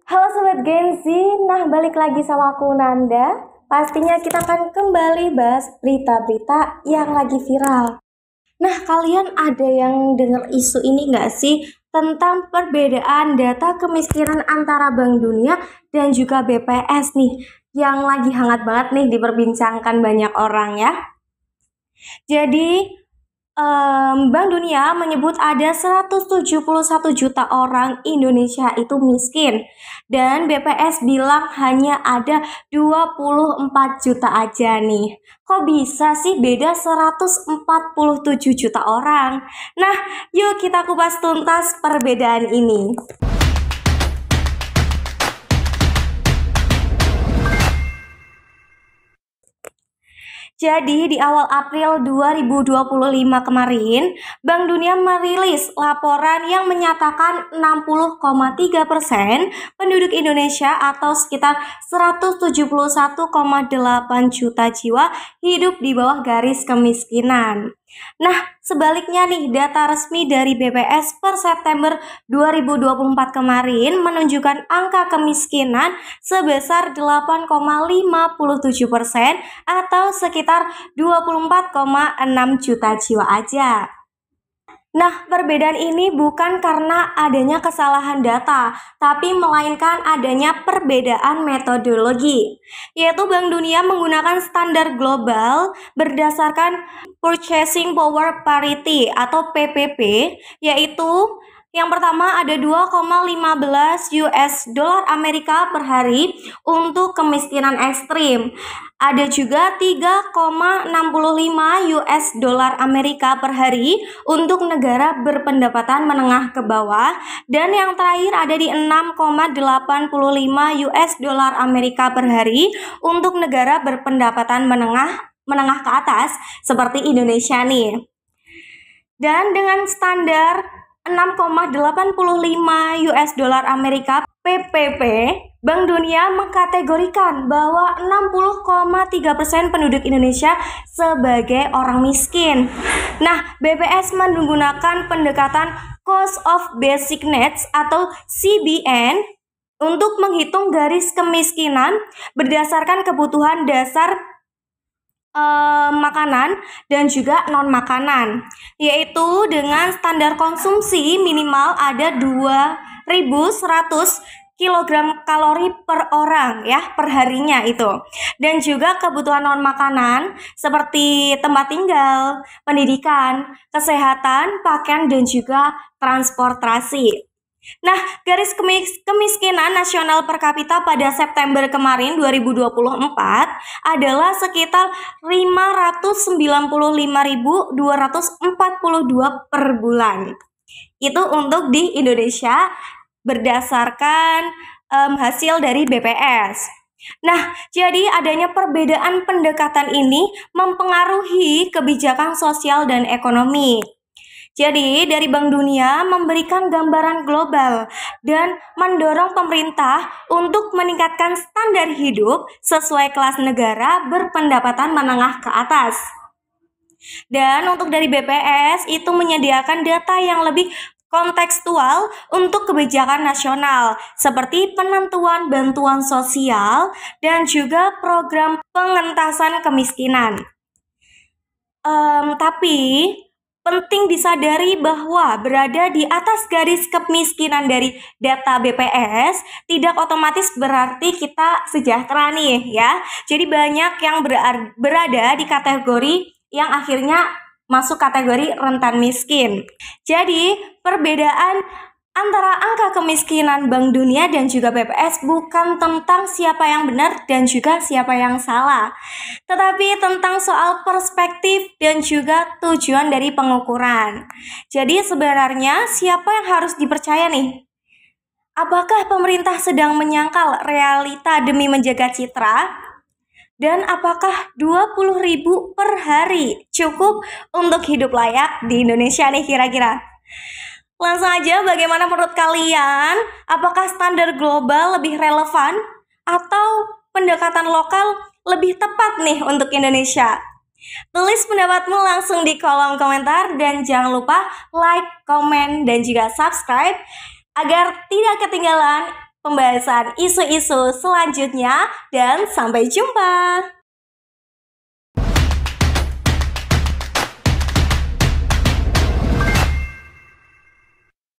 Halo Sobat Gen Z, balik lagi sama aku Nanda. Pastinya kita akan kembali bahas berita-berita yang lagi viral. Kalian ada yang dengar isu ini nggak sih? Tentang perbedaan data kemiskinan antara Bank Dunia dan juga BPS nih. Yang lagi hangat banget nih diperbincangkan banyak orang ya. Jadi Bank Dunia menyebut ada 171 juta orang Indonesia itu miskin. Dan BPS bilang hanya ada 24 juta aja nih. Kok bisa sih beda 147 juta orang? Nah, yuk kita kupas tuntas perbedaan ini. Jadi di awal April 2025 kemarin, Bank Dunia merilis laporan yang menyatakan 60,3% penduduk Indonesia atau sekitar 171,8 juta jiwa hidup di bawah garis kemiskinan. Sebaliknya nih, data resmi dari BPS per September 2024 kemarin menunjukkan angka kemiskinan sebesar 8,57% atau sekitar 24,6 juta jiwa aja. Perbedaan ini bukan karena adanya kesalahan data, tapi melainkan adanya perbedaan metodologi, yaitu Bank Dunia menggunakan standar global berdasarkan Purchasing Power Parity atau PPP, yaitu yang pertama ada 2,15 US dolar Amerika per hari untuk kemiskinan ekstrim. Ada juga 3,65 US dolar Amerika per hari untuk negara berpendapatan menengah ke bawah, dan yang terakhir ada di 6,85 US dolar Amerika per hari untuk negara berpendapatan menengah ke atas seperti Indonesia nih. Dan dengan standar 6,85 US dolar Amerika PPP, Bank Dunia mengkategorikan bahwa 60,3% penduduk Indonesia sebagai orang miskin. BPS menggunakan pendekatan Cost of Basic Needs atau CBN untuk menghitung garis kemiskinan berdasarkan kebutuhan dasar makanan dan juga non-makanan, yaitu dengan standar konsumsi minimal ada 2.100 kilogram kalori per orang ya per harinya itu, dan juga kebutuhan non makanan seperti tempat tinggal, pendidikan, kesehatan, pakaian dan juga transportasi. Garis kemiskinan nasional per kapita pada September kemarin 2024 adalah sekitar 595.242 per bulan. Itu untuk di Indonesia berdasarkan hasil dari BPS. Jadi adanya perbedaan pendekatan ini mempengaruhi kebijakan sosial dan ekonomi. Jadi dari Bank Dunia memberikan gambaran global dan mendorong pemerintah untuk meningkatkan standar hidup sesuai kelas negara berpendapatan menengah ke atas. Dan untuk dari BPS itu menyediakan data yang lebih kontekstual untuk kebijakan nasional seperti penentuan bantuan sosial dan juga program pengentasan kemiskinan. Tapi penting disadari bahwa berada di atas garis kemiskinan dari data BPS tidak otomatis berarti kita sejahtera nih ya. Jadi banyak yang berada di kategori yang akhirnya masuk kategori rentan miskin. Jadi perbedaan antara angka kemiskinan Bank Dunia dan juga BPS bukan tentang siapa yang benar dan juga siapa yang salah, tetapi tentang soal perspektif dan juga tujuan dari pengukuran. Jadi sebenarnya siapa yang harus dipercaya nih? Apakah pemerintah sedang menyangkal realita demi menjaga citra? Dan apakah 20.000 per hari cukup untuk hidup layak di Indonesia nih kira-kira? Langsung aja, bagaimana menurut kalian? Apakah standar global lebih relevan atau pendekatan lokal lebih tepat nih untuk Indonesia? Tulis pendapatmu langsung di kolom komentar dan jangan lupa like, komen, dan juga subscribe agar tidak ketinggalan pembahasan isu-isu selanjutnya dan sampai jumpa.